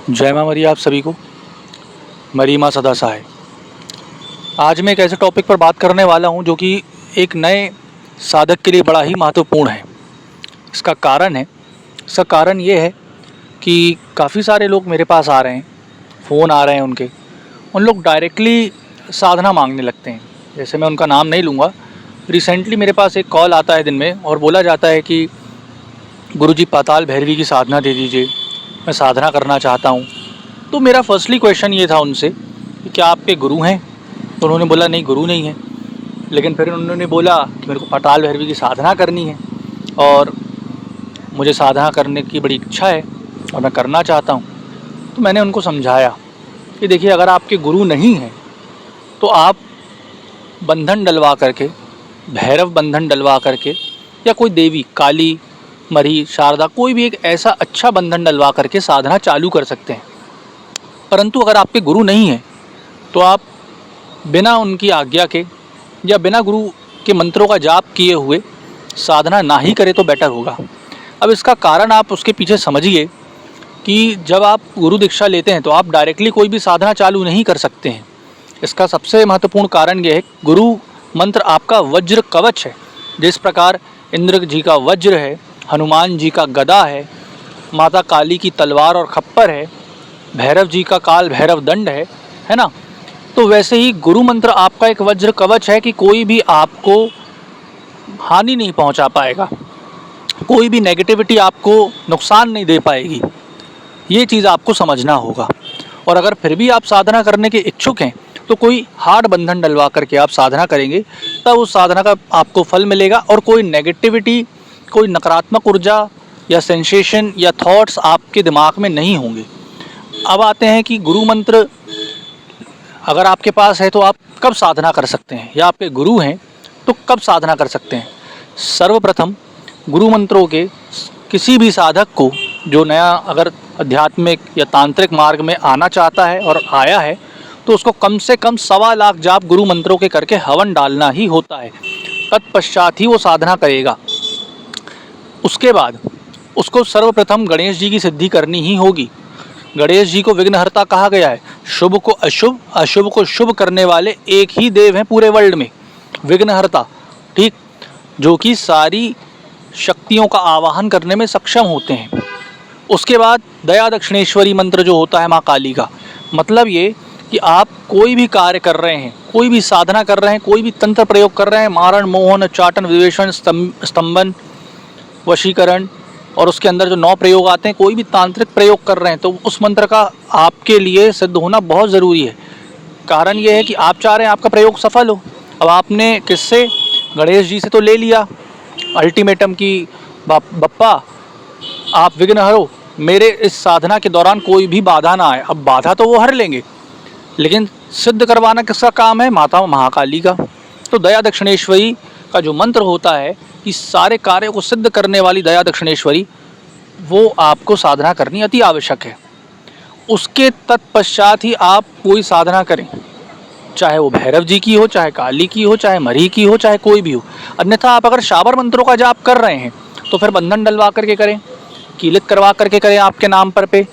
जय माँ मरी आप सभी को। मरी माँ सदा सहाय। आज मैं एक ऐसे टॉपिक पर बात करने वाला हूँ जो कि एक नए साधक के लिए बड़ा ही महत्वपूर्ण है। इसका कारण ये है कि काफ़ी सारे लोग मेरे पास आ रहे हैं, फ़ोन आ रहे हैं उनके, उन लोग डायरेक्टली साधना मांगने लगते हैं। जैसे मैं उनका नाम नहीं लूँगा, रिसेंटली मेरे पास एक कॉल आता है दिन में और बोला जाता है कि गुरुजी पाताल भैरवी की साधना दे दीजिए, मैं साधना करना चाहता हूँ। तो मेरा फर्स्टली क्वेश्चन ये था उनसे कि क्या आपके गुरु हैं? तो उन्होंने बोला नहीं, गुरु नहीं है। लेकिन फिर उन्होंने बोला कि मेरे को पाताल भैरवी की साधना करनी है और मुझे साधना करने की बड़ी इच्छा है और मैं करना चाहता हूँ। तो मैंने उनको समझाया कि देखिए, अगर आपके गुरु नहीं हैं तो आप बंधन डलवा करके, भैरव बंधन डलवा करके, या कोई देवी काली, मरी, शारदा, कोई भी एक ऐसा अच्छा बंधन डलवा करके साधना चालू कर सकते हैं। परंतु अगर आपके गुरु नहीं हैं तो आप बिना उनकी आज्ञा के या बिना गुरु के मंत्रों का जाप किए हुए साधना ना ही करें तो बेटर होगा। अब इसका कारण आप उसके पीछे समझिए कि जब आप गुरु दीक्षा लेते हैं तो आप डायरेक्टली कोई भी साधना चालू नहीं कर सकते हैं। इसका सबसे महत्वपूर्ण कारण यह है, गुरु मंत्र आपका वज्र कवच है। जिस प्रकार इंद्र जी का वज्र है, हनुमान जी का गदा है, माता काली की तलवार और खप्पर है, भैरव जी का काल भैरव दंड है ना। तो वैसे ही गुरु मंत्र आपका एक वज्र कवच है कि कोई भी आपको हानि नहीं पहुंचा पाएगा, कोई भी नेगेटिविटी आपको नुकसान नहीं दे पाएगी। ये चीज़ आपको समझना होगा। और अगर फिर भी आप साधना करने के इच्छुक हैं तो कोई हार्ड बंधन डलवा करके आप साधना करेंगे, तब उस साधना का आपको फल मिलेगा और कोई नेगेटिविटी, कोई नकारात्मक ऊर्जा या सेंसेशन या थॉट्स आपके दिमाग में नहीं होंगे। अब आते हैं कि गुरु मंत्र अगर आपके पास है तो आप कब साधना कर सकते हैं, या आपके गुरु हैं तो कब साधना कर सकते हैं। सर्वप्रथम गुरु मंत्रों के किसी भी साधक को जो नया अगर आध्यात्मिक या तांत्रिक मार्ग में आना चाहता है और आया है तो उसको कम से कम 1.25 लाख जाप गुरु मंत्रों के करके हवन डालना ही होता है। तत्पश्चात ही वो साधना करेगा। उसके बाद उसको सर्वप्रथम गणेश जी की सिद्धि करनी ही होगी। गणेश जी को विघ्नहर्ता कहा गया है। शुभ को अशुभ, अशुभ को शुभ करने वाले एक ही देव हैं पूरे वर्ल्ड में, विघ्नहर्ता, ठीक, जो कि सारी शक्तियों का आवाहन करने में सक्षम होते हैं। उसके बाद दया दक्षिणेश्वरी मंत्र जो होता है माँ काली का, मतलब ये कि आप कोई भी कार्य कर रहे हैं, कोई भी साधना कर रहे हैं, कोई भी तंत्र प्रयोग कर रहे हैं, मारण, मोहन, चाटन, विवेचन, स्तंभन, वशीकरण, और उसके अंदर जो 9 प्रयोग आते हैं, कोई भी तांत्रिक प्रयोग कर रहे हैं तो उस मंत्र का आपके लिए सिद्ध होना बहुत ज़रूरी है। कारण ये है कि आप चाह रहे हैं आपका प्रयोग सफल हो। अब आपने किससे, गणेश जी से तो ले लिया अल्टीमेटम कि बप्पा आप विघ्न हरो, मेरे इस साधना के दौरान कोई भी बाधा ना आए। अब बाधा तो वो हर लेंगे, लेकिन सिद्ध करवाना किसका काम है? माता महाकाली का। तो दया दक्षिणेश्वरी का जो मंत्र होता है कि सारे कार्यों को सिद्ध करने वाली दया दक्षिणेश्वरी, वो आपको साधना करनी अति आवश्यक है। उसके तत्पश्चात ही आप कोई साधना करें, चाहे वो भैरव जी की हो, चाहे काली की हो, चाहे मरी की हो, चाहे कोई भी हो। अन्यथा आप अगर शाबर मंत्रों का जाप कर रहे हैं तो फिर बंधन डलवा करके करें, कीलित करवा करके करें आपके नाम पर पे,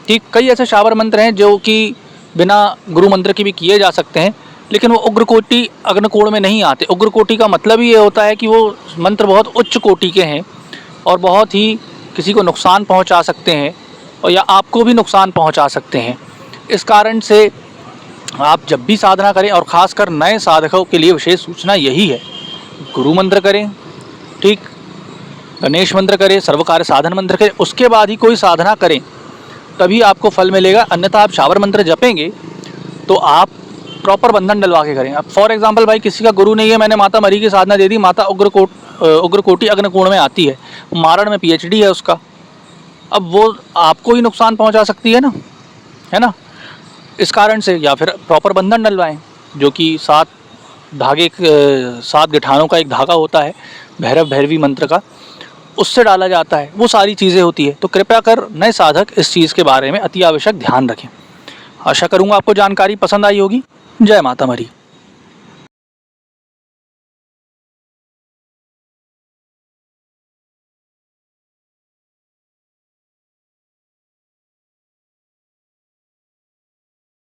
ठीक। कई ऐसे शाबर मंत्र हैं जो कि बिना गुरु मंत्र के भी किए जा सकते हैं, लेकिन वो उग्रकोटि अग्निकोण में नहीं आते। उग्रकोटि का मतलब ही ये होता है कि वो मंत्र बहुत उच्च कोटि के हैं और बहुत ही किसी को नुकसान पहुंचा सकते हैं, और या आपको भी नुकसान पहुंचा सकते हैं। इस कारण से आप जब भी साधना करें, और ख़ासकर नए साधकों के लिए विशेष सूचना यही है, गुरु मंत्र करें, ठीक, गणेश मंत्र करें, सर्वकार्य साधन मंत्र करें, उसके बाद ही कोई साधना करें, तभी आपको फल मिलेगा। अन्यथा आप शाबर मंत्र जपेंगे तो आप प्रॉपर बंधन डलवा के करें। अब फॉर एग्जांपल भाई किसी का गुरु नहीं है, मैंने माता मरी की साधना दे दी, माता उग्रकोटि अग्निकोण में आती है, मारण में PhD है उसका, अब वो आपको ही नुकसान पहुंचा सकती है ना। इस कारण से या फिर प्रॉपर बंधन डलवाएं, जो कि 7 गठानों का एक धागा होता है भैरव भैरवी मंत्र का, उससे डाला जाता है। वो सारी चीज़ें होती है। तो कृपया कर नए साधक इस चीज़ के बारे में अति आवश्यक ध्यान रखें। आशा करूँगा आपको जानकारी पसंद आई होगी। जय माता मरी।